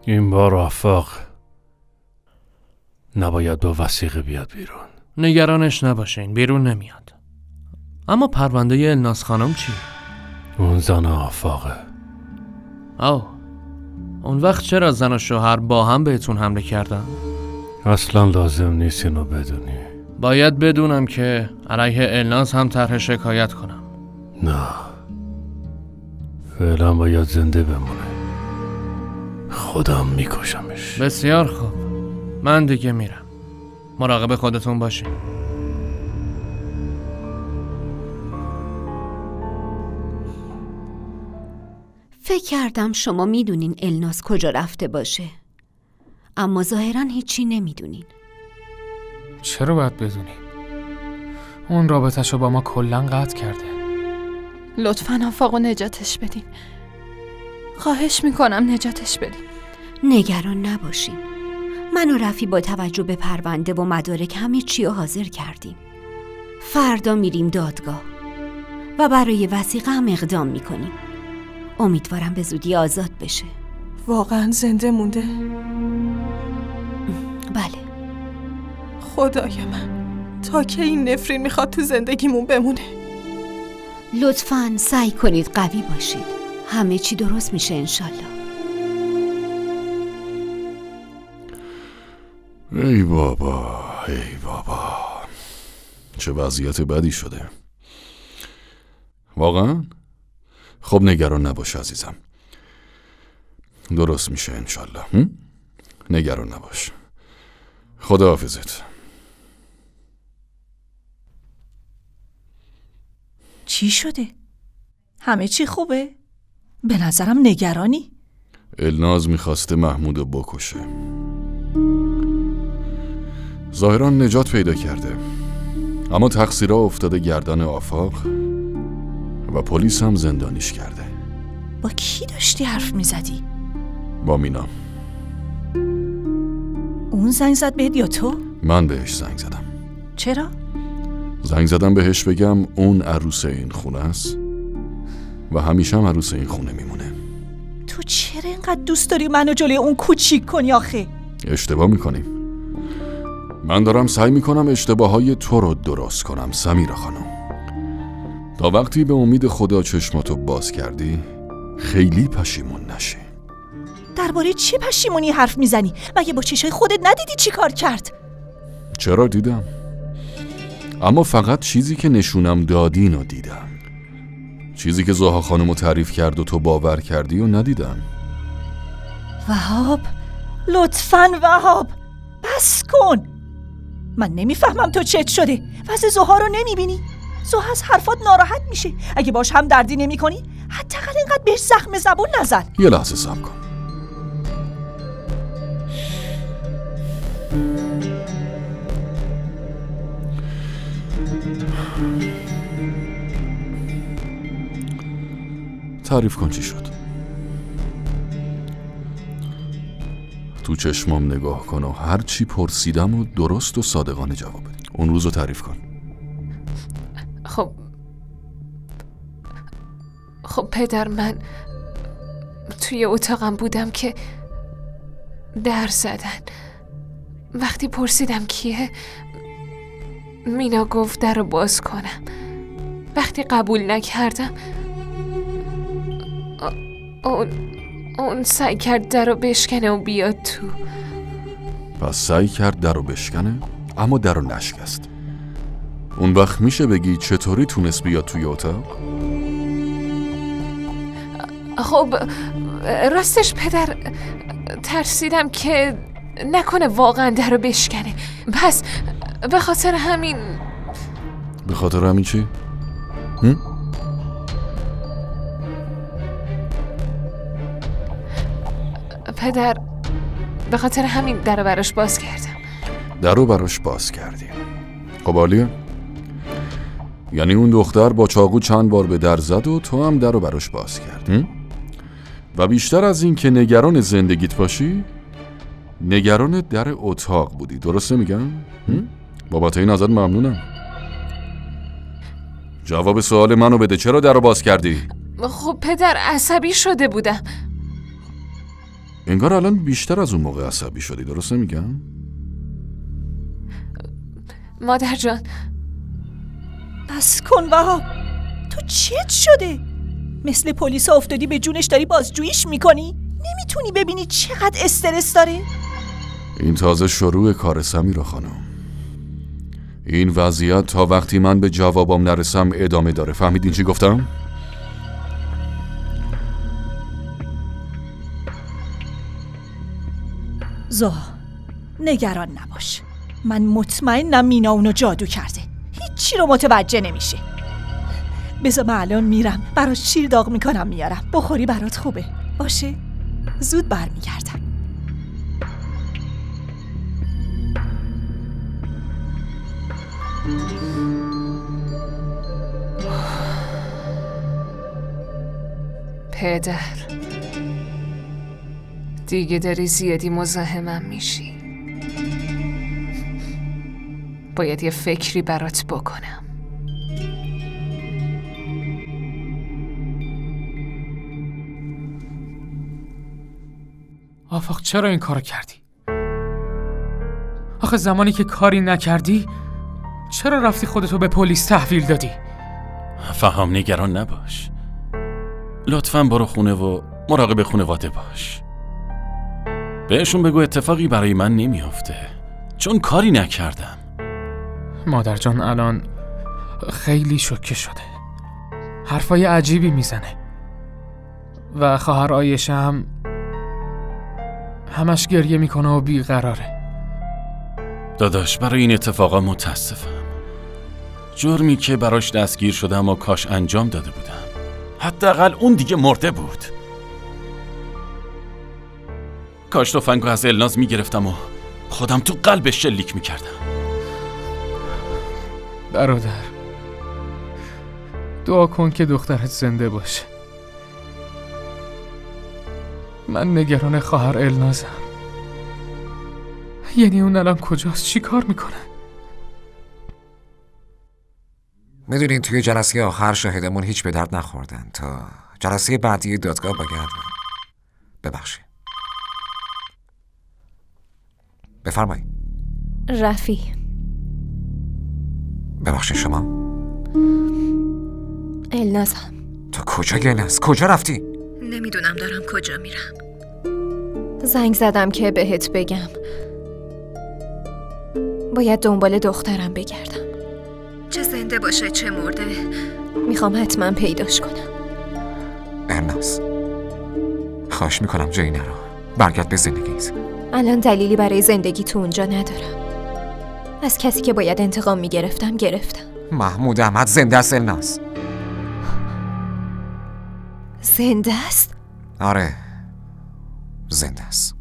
این بار آفاق نباید با وثیقه بیاد بیرون. نگرانش نباشین، بیرون نمیاد. اما پرونده الناز خانم چی؟ اون زن آفاقه. اون وقت چرا زن و شوهر با هم بهتون حمله کردن؟ اصلا لازم نیست اینو بدونی. باید بدونم که علیه الناز هم طرح شکایت کنم. نه، فعلا باید زنده بمونه. خودم میکشمش. بسیار خوب، من دیگه میرم. مراقب خودتون باشین. فکر کردم شما میدونین الناز کجا رفته باشه، اما ظاهراً هیچی نمیدونین. چرا باید بدونیم؟ اون رابطه‌شو با ما کلاً قطع کرده. لطفاً آفاقو نجاتش بدین. خواهش میکنم نجاتش بدین. نگران نباشین. من و رفی با توجه به پرونده و مدارک همه چی رو حاضر کردیم. فردا میریم دادگاه و برای وثیقه هم اقدام میکنیم. امیدوارم به زودی آزاد بشه. واقعا زنده مونده؟ بله. خدای من، تا که این نفرین میخواد تو زندگیمون بمونه؟ لطفاً سعی کنید قوی باشید. همه چی درست میشه انشالله. ای بابا، ای بابا، چه وضعیت بدی شده. واقعا؟ خب نگران نباش عزیزم، درست میشه انشالله. نگران نباش. خداحافظت. چی شده؟ همه چی خوبه؟ به نظرم نگرانی. الناز میخواسته محمودو بکشه. ظاهرا نجات پیدا کرده، اما تقصیرها افتاده گردن آفاق و پلیس هم زندانیش کرده. با کی داشتی حرف میزدی؟ با مینا. اون زنگ زد بهت یا تو؟ من بهش زنگ زدم. چرا؟ زنگ زدم بهش بگم اون عروس این خونه است و همیشه هم عروس این خونه میمونه. تو چرا اینقدر دوست داری منو جلوی اون کوچیک کنی آخه؟ اشتباه میکنیم. من دارم سعی میکنم اشتباههای تو رو درست کنم سمیرا خانم. تا وقتی به امید خدا چشماتو باز کردی خیلی پشیمون نشی. درباره چه پشیمونی حرف میزنی؟ مگه با چشای خودت ندیدی چی کار کرد؟ چرا دیدم، اما فقط چیزی که نشونم دادین رو دیدم. چیزی که زها خانمو تعریف کرد و تو باور کردی و ندیدم. وهاب، لطفاً وهاب بس کن. من نمیفهمم تو چت شده. وضع زها رو نمیبینی؟ زها از حرفات ناراحت میشه. اگه باش هم دردی نمی کنی حداقل اینقدر بهش زخم زبون نزن. یه لحظه صبر کن. تعریف کن چی شد. تو چشمام نگاه کن و هر چی پرسیدم و درست و صادقانه جواب بده. اون روزو تعریف کن. خب پدر، من توی اتاقم بودم که در زدن. وقتی پرسیدم کیه، مینا گفت در رو باز کنم. وقتی قبول نکردم اون سعی کرد در رو بشکنه و بیاد تو. پس سعی کرد در رو بشکنه اما در رو نشکست. اون وقت میشه بگی چطوری تونست بیاد توی اتاق؟ خب راستش پدر، ترسیدم که نکنه واقعا در رو بشکنه. پس به خاطر همین. به خاطر همین چی؟ پدر، به خاطر همین در رو براش باز کردم. در رو براش باز کردی؟ خب عالیه. یعنی اون دختر با چاقو چند بار به در زد و تو هم در رو براش باز کردی؟ و بیشتر از این که نگران زندگیت باشی، نگران در اتاق بودی. درسته میگم؟ بابت این ازت ممنونم. جواب سوال منو بده، چرا در رو باز کردی؟ خب پدر، عصبی شده بودم. انگار الان بیشتر از اون موقع عصبی شدی، درست نمیگم؟ مادر جان بس کن وهاب، تو چت شده؟ مثل پلیس افتادی به جونش داری بازجوییش میکنی؟ نمیتونی ببینی چقدر استرس داره؟ این تازه شروع کار سمیرا خانم. این وضعیت تا وقتی من به جوابم نرسم ادامه داره. فهمیدین چی گفتم؟ زها نگران نباش، من مطمئنم مینا اونو جادو کرده، هیچی رو متوجه نمیشه. بذار من الان میرم براش شیر داغ میکنم میارم، بخوری برات خوبه باشه؟ زود برمیگردم. پدر دیگه داری زیادی مزاحمم میشی، باید یه فکری برات بکنم. آفاق چرا این کارو کردی؟ آخه زمانی که کاری نکردی چرا رفتی خودتو به پلیس تحویل دادی؟ فهم نگران نباش، لطفاً برو خونه و مراقب خانواده باش. بهشون بگو اتفاقی برای من نمیافته چون کاری نکردم. مادر جان الان خیلی شوکه شده، حرفای عجیبی میزنه و خواهر عایشه هم همش گریه میکنه و بیقراره. داداش برای این اتفاقا متاسفم. جرمی که براش دستگیر شدم و کاش انجام داده بودم، حداقل اون دیگه مرده بود. کاش تفنگو از الناز میگرفتم و خودم تو قلبش شلیک میکردم. برادر دعا کن که دخترت زنده باشه. من نگران خواهر النازم. یعنی اون الان کجاست؟ چی کار میکنه؟ میدونین توی جلسه آخر شاهدمون هیچ به درد نخوردن، تا جلسه بعدی دادگاه باید ببخشید. بفرمایید. رفی. ببخشید شما؟ النازم. تو کجا گلناز؟ کجا رفتی؟ نمیدونم دارم کجا میرم. زنگ زدم که بهت بگم باید دنبال دخترم بگردم، چه زنده باشه چه مرده میخوام حتما پیداش کنم. الناز خواهش میکنم جایی نرو، برگرد به زندگیت. الان دلیلی برای زندگی تو اونجا ندارم. از کسی که باید انتقام میگرفتم گرفتم. محمود احمد زنده است الناز. زنده است؟ آره زنده است.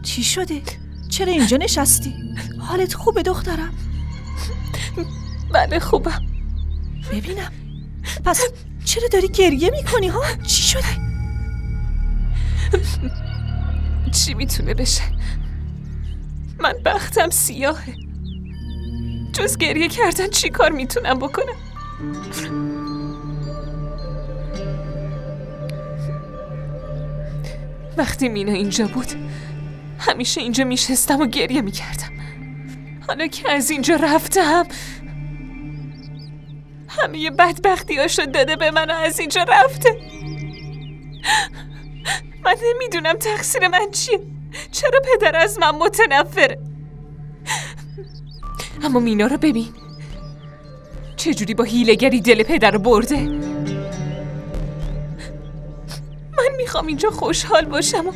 چی شده؟ چرا اینجا نشستی؟ حالت خوبه دخترم؟ بله خوبم. ببینم پس چرا داری گریه میکنی ها؟ چی شده؟ چی میتونه بشه؟ من بختم سیاهه، جز گریه کردن چی کار میتونم بکنم؟ وقتی مینا اینجا بود همیشه اینجا میشستم و گریه میکردم. حالا که از اینجا رفتم همه بدبختیاشو داده به من و از اینجا رفته. من نمیدونم تقصیر من چیه، چرا پدر از من متنفره. اما مینا رو ببین چجوری با حیله‌گری دل پدر رو برده. من میخوام اینجا خوشحال باشم و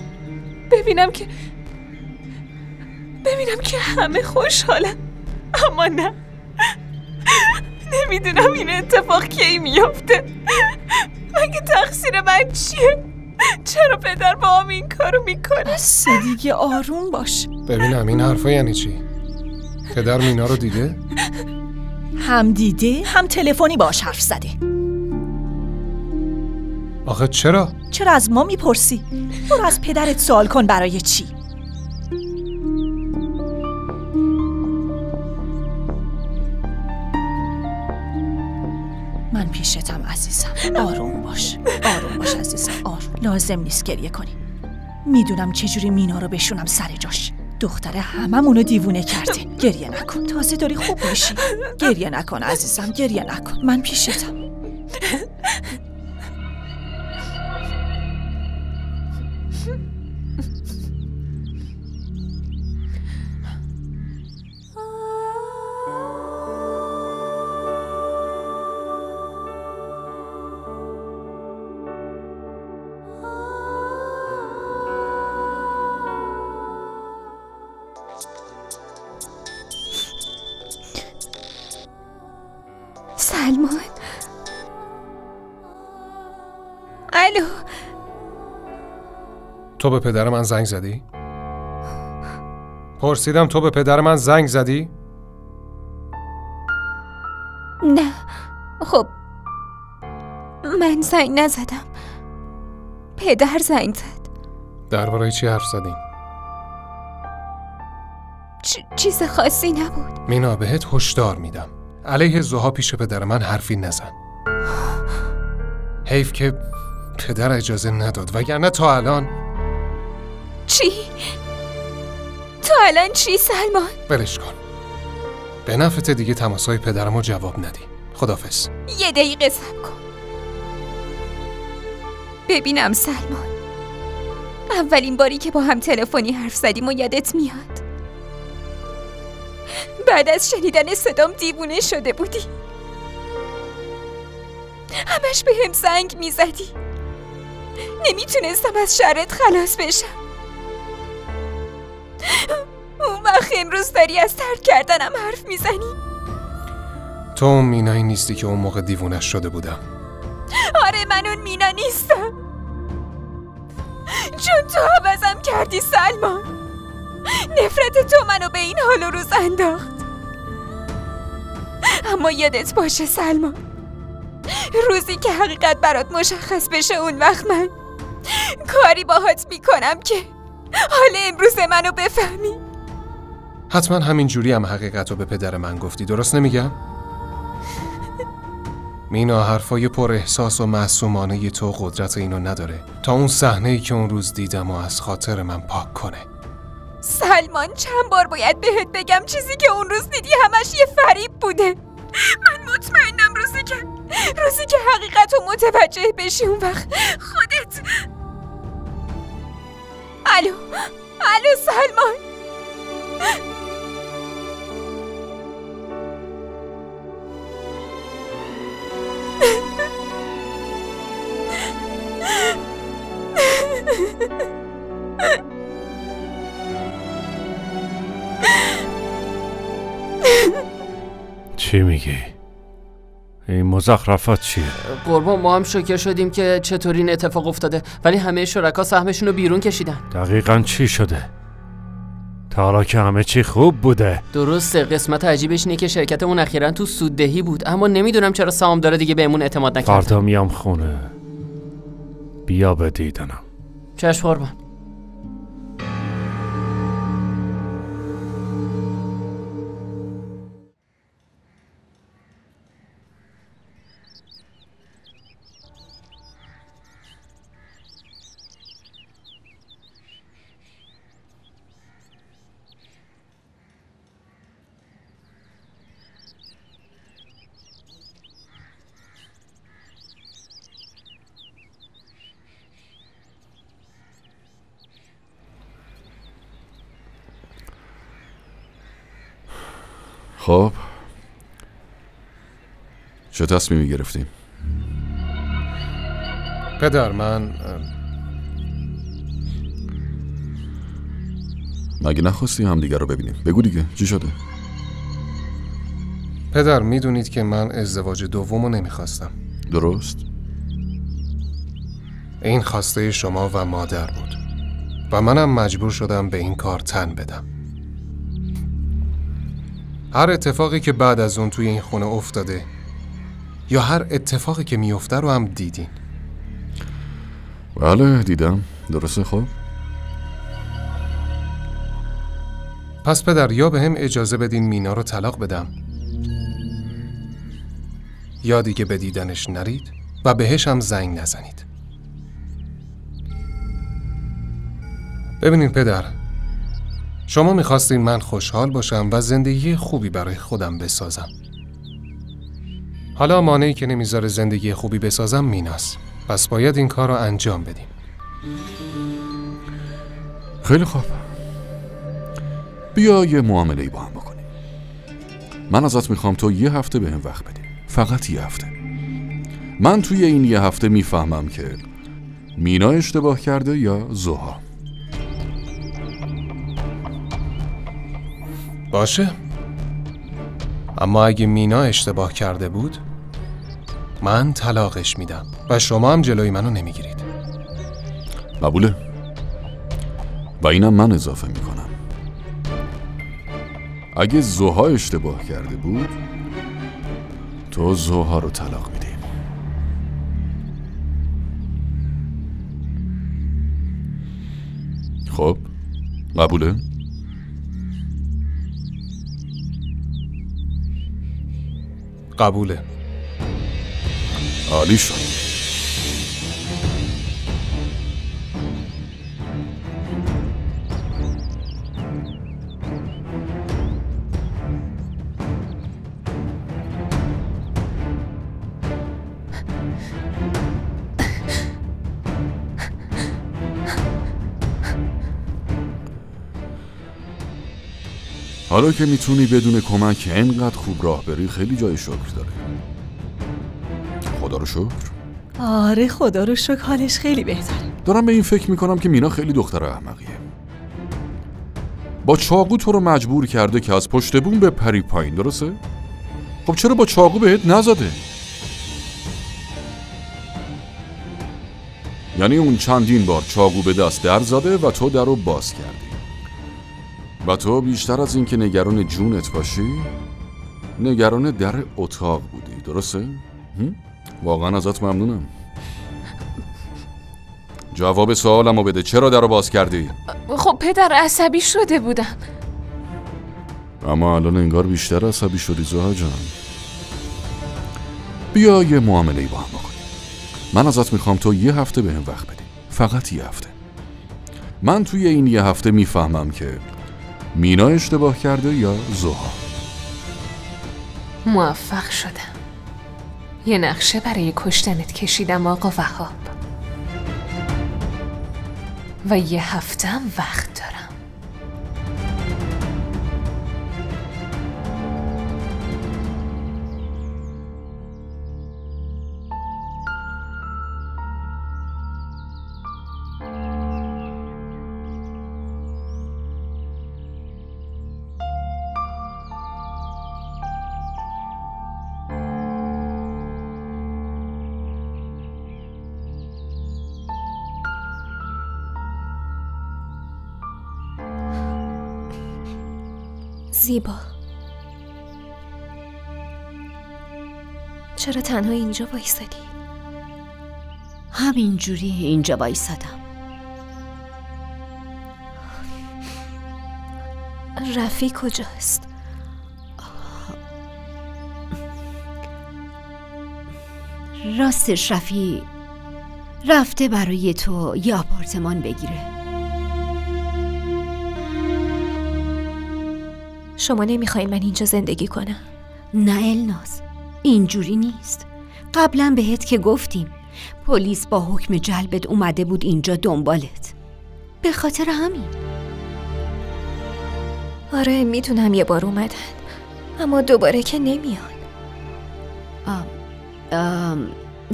ببینم که همه خوشحالن. اما نه، نمیدونم این اتفاق کی میافته. مگه تقصیر من چیه؟ چرا پدر با هم این کارو میکنه؟ بس دیگه آروم باش. ببینم این حرفا یعنی چی؟ پدر مینا رو دیده؟ هم دیده هم تلفنی باهاش حرف زده. آخه چرا از ما میپرسی؟ برو از پدرت سوال کن برای چی؟ من پیشتم عزیزم. آروم باش عزیزم، آروم. لازم نیست گریه کنی. میدونم چجوری مینا رو بشونم سر جاش. دختره هممونو دیوونه کرده. گریه نکن، تازه داری خوب میشی. گریه نکن عزیزم، گریه نکن. من پیشتم. سلمان. الو. تو به پدر من زنگ زدی؟ پرسیدم تو به پدر من زنگ زدی؟ نه. خب من زنگ نزدم، پدر زنگ زد. درباره چی حرف زدیم؟ چیز خاصی نبود. مینا بهت هشدار میدم، علیه زها پیش پدر من حرفی نزن. حیف که پدر اجازه نداد، وگرنه تا الان. چی؟ تا الان چی سلمان؟ بلش کن، به نفعت دیگه تماسای پدرمو جواب ندی. خداحافظ. یه دقیقه صبر کن ببینم سلمان. اولین باری که با هم تلفنی حرف زدیم و یادت میاد؟ بعد از شنیدن صدام دیوونه شده بودی، همش به هم زنگ میزدی. نمیتونستم از شرت خلاص بشم. اون وقت امروز داری از ترک کردنم حرف میزنی. تو اون مینایی نیستی که اون موقع دیوونش شده بودم. آره من اون مینا نیستم، چون تو عوضم کردی سلمان. نفرت تو منو به این حال و روز انداخت. اما یادت باشه سلمان، روزی که حقیقت برات مشخص بشه اون وقت من کاری باهات میکنم که حال امروز منو بفهمی. حتما همین جوری هم حقیقت رو به پدر من گفتی، درست نمیگم؟ مینا حرفای پر احساس و معصومانه تو قدرت اینو نداره تا اون صحنه‌ای که اون روز دیدم و از خاطر من پاک کنه. سلمان چند بار باید بهت بگم چیزی که اون روز دیدی همش یه فریب بوده. من مطمئنم روزی که حقیقت رو متوجه بشی اون وقت خودت. الو سلمان. چی میگی؟ این مزخرفات چیه؟ قربان ما هم شوکه شدیم که چطوری این اتفاق افتاده، ولی همه شرکا سهمشون رو بیرون کشیدن. دقیقاً چی شده؟ تا حالا که همه چی خوب بوده. درسته، قسمت عجیبش اینه که شرکتمون اخیراً تو سوددهی بود، اما نمیدونم چرا سهامدارا دیگه بهمون اعتماد نکردن. فردا میام خونه، بیا به دیدنم. چشم قربان. خب چه تصمیمی گرفتیم؟ پدر من مگه نخواستی همدیگه رو ببینیم؟ بگو دیگه چی شده؟ پدر میدونید که من ازدواج دومو نمیخواستم. درست؟ این خواسته شما و مادر بود و منم مجبور شدم به این کار تن بدم. هر اتفاقی که بعد از اون توی این خونه افتاده یا هر اتفاقی که میفته رو هم دیدین. بله دیدم. درسته. خب پس پدر یا به هم اجازه بدین مینا رو طلاق بدم یا دیگه به دیدنش نرید و بهش هم زنگ نزنید. ببینین پدر، شما میخواستین من خوشحال باشم و زندگی خوبی برای خودم بسازم. حالا مانعی که نمیذاره زندگی خوبی بسازم میناست. پس باید این کار رو انجام بدیم. خیلی خوب. بیا یه معامله‌ای با هم بکنیم. من ازت میخوام تو یه هفته به هم وقت بدی. فقط یه هفته. من توی این یه هفته میفهمم که مینا اشتباه کرده یا زها. باشه. اما اگه مینا اشتباه کرده بود من طلاقش میدم و شما هم جلوی منو نمیگیرید. قبوله. و اینم من اضافه میکنم. اگه زها اشتباه کرده بود تو زها رو طلاق میدی. خب قبوله؟ قبوله. عالی شد. حالا که میتونی بدون کمک اینقدر خوب راه بری خیلی جای شکر داره. خدا رو شکر. آره خدا رو شکر حالش خیلی بهتره. دارم به این فکر میکنم که مینا خیلی دختر احمقیه. با چاقو تو رو مجبور کرده که از پشت بوم بپری پایین، درسته؟ خب چرا با چاقو بهت نزده؟ یعنی اون چندین بار چاقو به دست در زده و تو در رو باز کردی. و تو بیشتر از این که نگران جونت باشی نگران در اتاق بودی، درسته؟ واقعا ازت ممنونم. جواب سوالمو بده، چرا در رو باز کردی؟ خب پدر عصبی شده بودم. اما الان انگار بیشتر عصبی شدی زها جان. بیا یه معامله‌ای با هم بکنیم. من ازت میخوام تو یه هفته به هم وقت بدی. فقط یه هفته. من توی این یه هفته میفهمم که مینا اشتباه کرده یا زها. موفق شدم. یه نقشه برای کشتنت کشیدم آقا وهاب و یه هفته‌ام وقت دارم. زیبا، چرا تنها اینجا وایسادی؟ همینجوری اینجا وایسادم. رفی کجاست؟ راستش رفی رفته برای تو یه آپارتمان بگیره. شما نمیخواین من اینجا زندگی کنم؟ نه الناز، اینجوری نیست. قبلا بهت که گفتیم پلیس با حکم جلبت اومده بود اینجا دنبالت. به خاطر همین. آره میدونم یه بار اومدن اما دوباره که نمیان.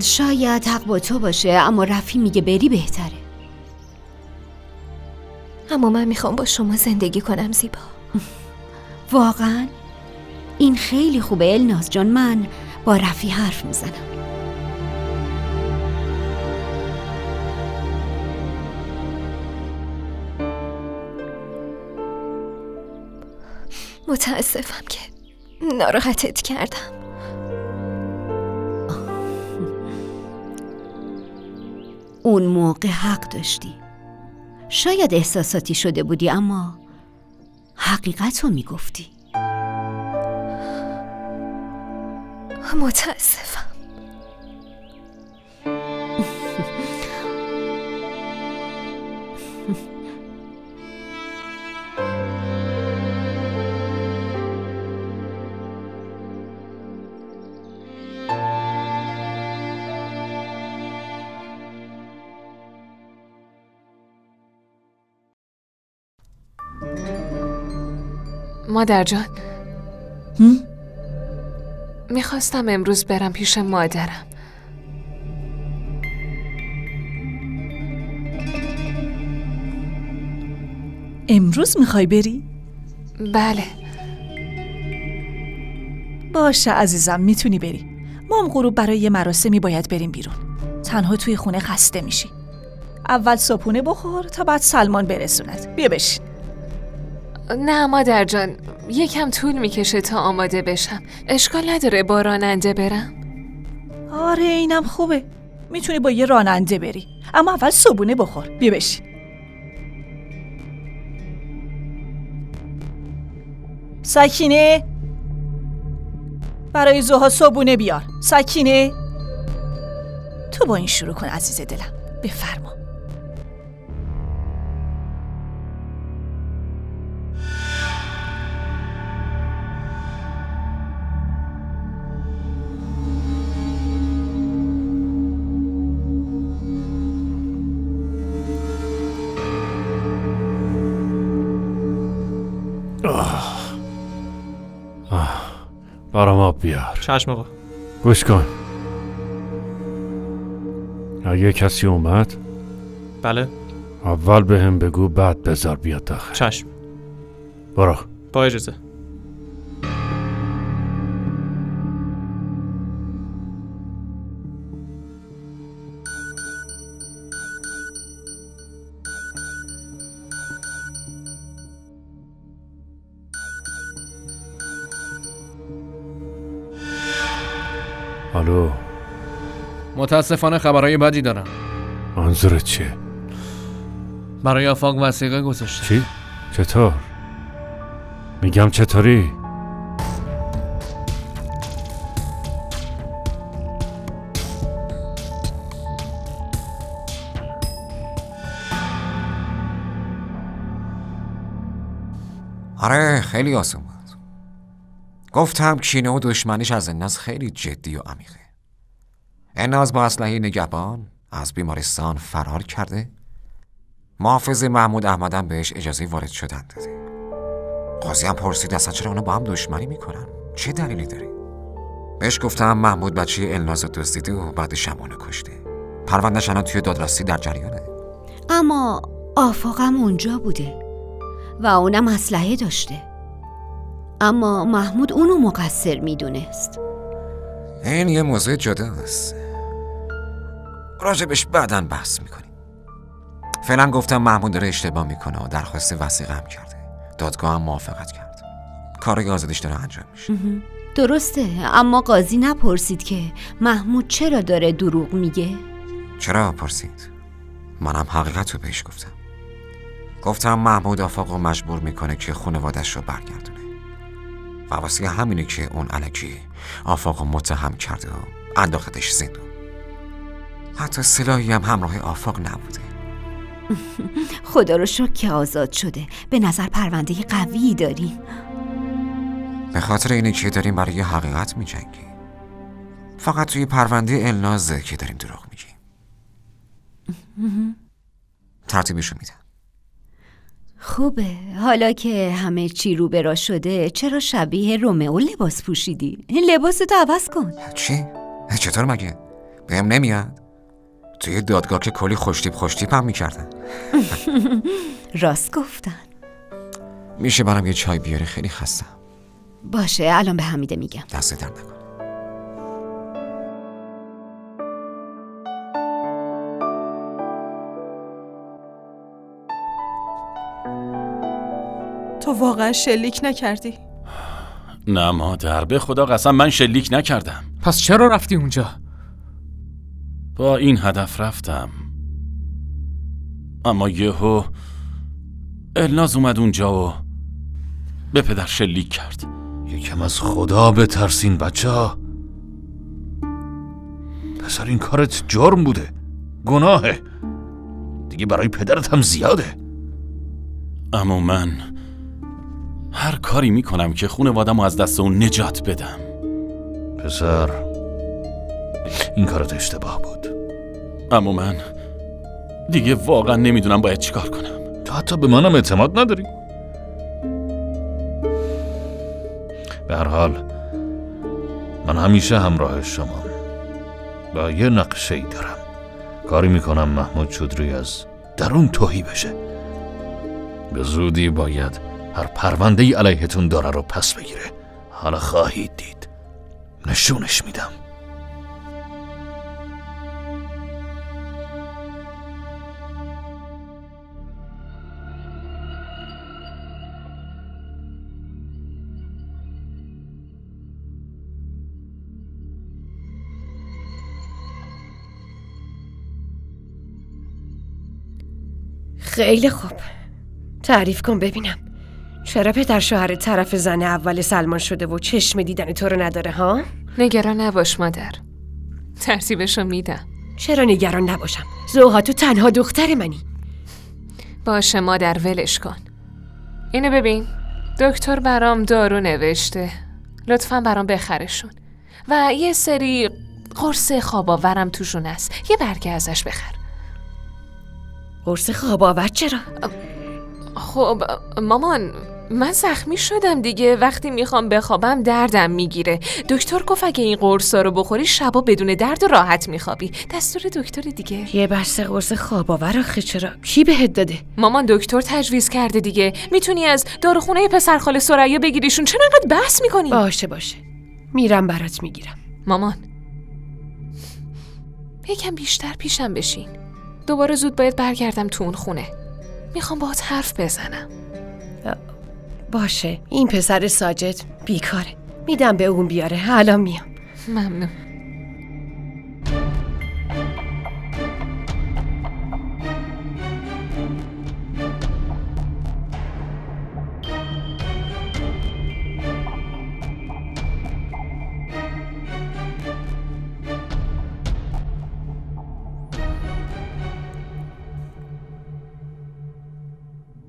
شاید حق با تو باشه اما رفی میگه بری بهتره. اما من میخوام با شما زندگی کنم زیبا. واقعا؟ این خیلی خوبه الناز جان. من با رفی حرف میزنم. متاسفم که ناراحتت کردم. اون موقع حق داشتی. شاید احساساتی شده بودی اما حقیقت رو میگفتی. متاسفم. مادر جان، میخواستم امروز برم پیش مادرم. امروز میخوای بری؟ بله. باشه عزیزم، میتونی بری. ما هم غروب برای یه مراسمی باید بریم بیرون. تنها توی خونه خسته میشی. اول صبحونه بخور تا بعد سلمان برسوند. بیا بشین. نه مادر جان، یکم طول میکشه تا آماده بشم. اشکال نداره با راننده برم؟ آره اینم خوبه. میتونی با یه راننده بری، اما اول صبحونه بخور. بیا بشین. سکینه، برای زوها صبحونه بیار. سکینه، تو با این شروع کن عزیز دلم. بفرما. برام آب بیار. چشم آقا. گوش کن، اگه کسی اومد بله اول به هم بگو، بعد بذار بیاد داخل. چشم. برو. با اجازه. الو. متاسفانه خبرهای بدی دارم. منظورت چیه؟ برای آفاق وثیقه گذاشته. چی؟ چطور؟ میگم چطوری؟ آره خیلی آسون بود. گفتم کینه و دشمنیش از الناز خیلی جدی و عمیقه. الناز با اسلحه نگهبان از بیمارستان فرار کرده. محافظ محمود احمدم بهش اجازه وارد شدن داده. قاضی هم پرسید اصلا چرا اونا با هم دشمنی میکنن؟ چه دلیلی داره؟ بهش گفتم محمود بچه الناز رو دزدیده و بعدش هم اونو کشته. پرونده‌اش الان توی دادرسی در جریانه. اما آفاقم اونجا بوده و اونم اسلحه داشته، اما محمود اونو مقصر میدونست. این یه موضوع جداست، راجبش بعداً بحث میکنیم. فعلا گفتم محمود داره اشتباه میکنه و درخواست وثیقه هم کرده. دادگاه هم موافقت کرد. کار آزادیش داره انجام میشه. درسته، اما قاضی نپرسید که محمود چرا داره دروغ میگه؟ چرا پرسید؟ منم حقیقت رو بهش گفتم محمود آفاقو مجبور میکنه که خانوادش رو برگردونه و واسه همینه که اون الکی آفاقو متهم کرده و انداختش زندون. حتی سلاحی هم همراه آفاق نبوده. خدا رو شکر که آزاد شده. به نظر پرونده قوی داریم. به خاطر اینه که داریم برای حقیقت میجنگیم. فقط توی پرونده النازه که داریم دروغ میگیم. ترتیبشو میدم. خوبه. حالا که همه چی رو برا شده، چرا شبیه رومئو لباس پوشیدی؟ لباستو عوض کن. چی؟ چطور مگه؟ بهم نمیاد؟ توی دادگاه که کلی خوشتیپ هم میکردن. راست گفتن. میشه برام یه چای بیاره؟ خیلی خستم. باشه الان به حمیده میگم. دست در نکن. تو واقعا شلیک نکردی؟ نه مادر، به خدا قسم من شلیک نکردم. پس چرا رفتی اونجا؟ با این هدف رفتم، اما یهو الناز اومد اونجا و به پدر شلیک کرد. یکم از خدا بترسین بچه ها. پسر این کارت جرم بوده، گناهه دیگه، برای پدرت هم زیاده. اما من هر کاری میکنم که خانواده‌مو از دست اون نجات بدم. پسر این کارت اشتباه بود. اما من دیگه واقعا نمیدونم باید چیکار کنم. تو حتی به منم اعتماد نداری؟ به هر حال من همیشه همراه شما و یه نقشه‌ای دارم. کاری میکنم محمود چودری از درون تهی بشه. به زودی باید هر پرونده‌ای علیهتون داره رو پس بگیره. حالا خواهید دید، نشونش میدم. خیلی خوب، تعریف کن ببینم. چرا پدر شوهر طرف زن اول سلمان شده و چشم دیدن تو رو نداره ها؟ نگران نباش مادر، ترتیبشو میدم. چرا نگران نباشم؟ زوها تو تنها دختر منی. باشه مادر، ولش کن. اینو ببین، دکتر برام دارو نوشته، لطفاً برام بخرشون. و یه سری قرص خواب آورم توشون هست، یه برگه ازش بخر. قرص خواب آور چرا؟ خب مامان، من زخمی شدم دیگه، وقتی میخوام بخوابم دردم میگیره. دکتر گفت اگه این قرصا رو بخوری شبا بدون درد و راحت میخوابی. دستور دکتر دیگه. یه بسته قرص خواب آور آخه چرا؟ کی بهت داده؟ مامان دکتر تجویز کرده دیگه. میتونی از داروخونه پسرخاله ثریا بگیریشون. چرا انقدر بحث میکنی؟ باشه میرم برات میگیرم. مامان یکم بیشتر پیشم بشین. دوباره زود باید برگردم تو اون خونه. میخوام باهات حرف بزنم. باشه، این پسر ساجد بیکاره، میدم به اون بیاره. الان میام. ممنون.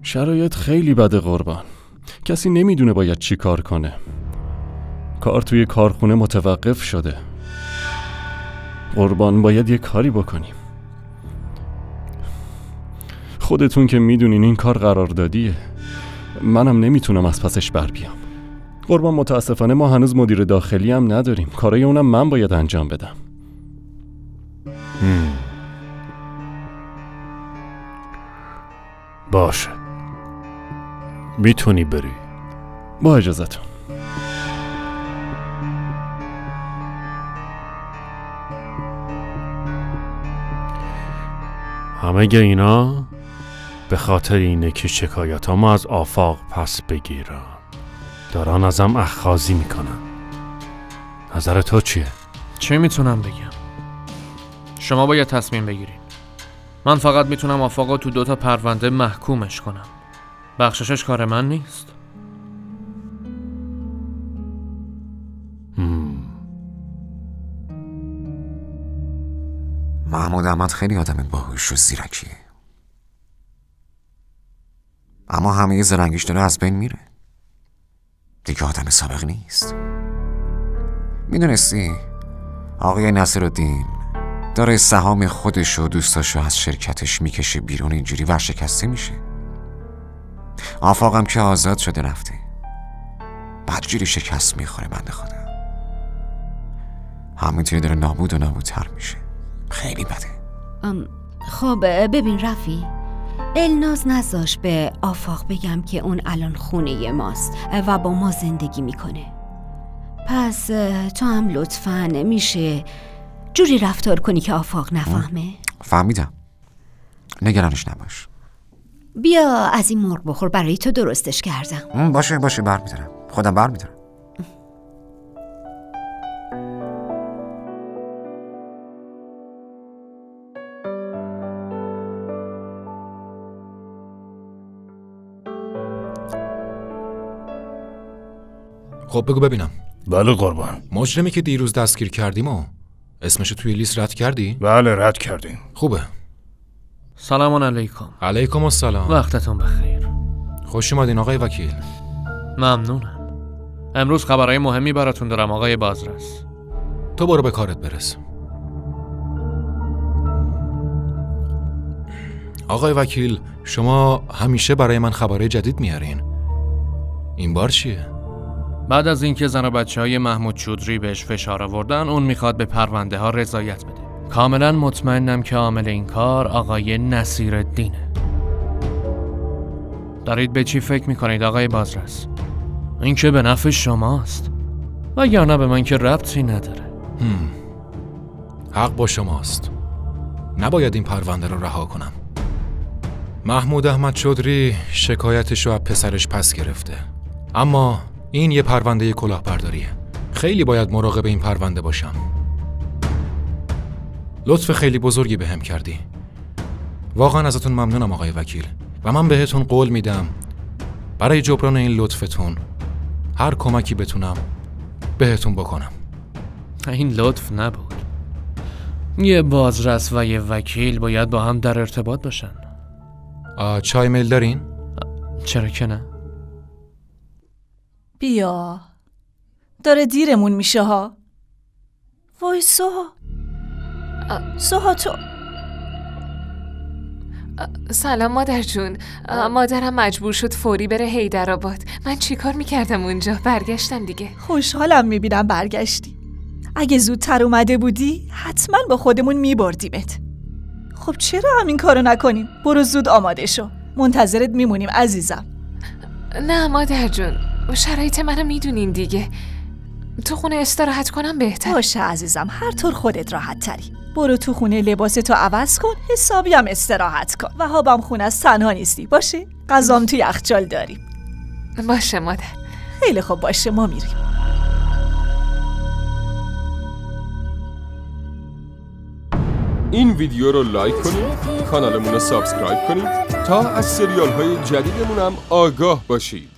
شرایط خیلی بده قربان. کسی نمیدونه باید چی کار کنه. کار توی کارخونه متوقف شده. قربان باید یه کاری بکنیم. خودتون که میدونین این کار قراردادیه. منم نمیتونم از پسش بر بیام. قربان متاسفانه ما هنوز مدیر داخلی هم نداریم. کارای اونم من باید انجام بدم. باشه، میتونی بری. با اجازتون. همه اینا به خاطر اینه که شکایتامو از آفاق پس بگیرم. دارن ازم اخاذی میکنن. نظر تو چیه؟ چه میتونم بگم؟ شما باید تصمیم بگیرین. من فقط میتونم آفاقو تو 2 پرونده محکومش کنم. بخششش کار من نیست. محمود احمد خیلی آدم باهوش و زیرکیه، اما همه زرنگیش داره از بین میره. دیگه آدم سابق نیست. میدونستی آقای نصرالدین داره سهام خودش و دوستاشو از شرکتش میکشه بیرون، اینجوری ورشکسته میشه. آفاقم که آزاد شده رفته، بدجوری شکست میخوره بنده خدا. همینطوری داره نابودتر میشه. خیلی بده. خب ببین رفی، الناز نذاش به آفاق بگم که اون الان خونه ماست و با ما زندگی میکنه. پس تو هم لطفاً میشه جوری رفتار کنی که آفاق نفهمه؟ فهمیدم، نگرانش نباش. بیا از این مرغ بخور، برای تو درستش کردم. باشه برمیدارم، خودم برمیدارم. خب بگو ببینم. بله قربان. مجرمی که دیروز دستگیر کردیم و اسمشو توی لیست رد کردی؟ بله رد کردیم. خوبه. سلام علیکم. علیکم السلام. وقتتون بخیر. خوش اومدین آقای وکیل. ممنونم. امروز خبرهای مهمی براتون دارم آقای بازرس. تو برو به کارت برس. آقای وکیل، شما همیشه برای من خبرهای جدید میارین. این بار چیه؟ بعد از اینکه زن و بچه‌های محمود چودری بهش فشار آوردن، اون میخواد به پرونده ها رضایت بده. کاملا مطمئنم که عامل این کار آقای نصیرالدینه. دارید به چی فکر میکنید آقای بازرس؟ این که به نفع شماست و یا نه به من که ربطی نداره. حق با شماست. نباید این پرونده رو رها کنم. محمود احمد چودری شکایتش رو از پسرش پس گرفته، اما این یه پرونده کلاهبرداریه. خیلی باید مراقب این پرونده باشم. لطف خیلی بزرگی بهم کردی. واقعا ازتون ممنونم آقای وکیل و من بهتون قول میدم برای جبران این لطفتون هر کمکی بتونم بهتون بکنم. این لطف نبود. یه بازرس و یه وکیل باید با هم در ارتباط باشن. چای میل دارین؟ چرا که نه؟ بیا، داره دیرمون میشه ها. وای سوها تو. سلام مادر جون. مادرم مجبور شد فوری بره حیدرآباد. من چیکار میکردم اونجا؟ برگشتم دیگه. خوشحالم میبینم برگشتی. اگه زودتر اومده بودی حتما با خودمون میبردیمت. خب چرا همین کارو نکنیم؟ برو زود آماده شو، منتظرت میمونیم عزیزم. نه مادر جون، شرایط منو میدونین دیگه. تو خونه استراحت کنم بهتر. باشه عزیزم، هر طور خودت راحت تری. برو تو خونه لباستو عوض کن، حسابی هم استراحت کن. و هابم خونه از تنها نیستی، باشه؟ غذام تو یخچال داریم. باشه مادر. خیلی خوب، باشه ما میریم. این ویدیو رو لایک کنید، کانالمون رو سابسکرایب کنید تا از سریال های جدیدمون هم آگاه باشید.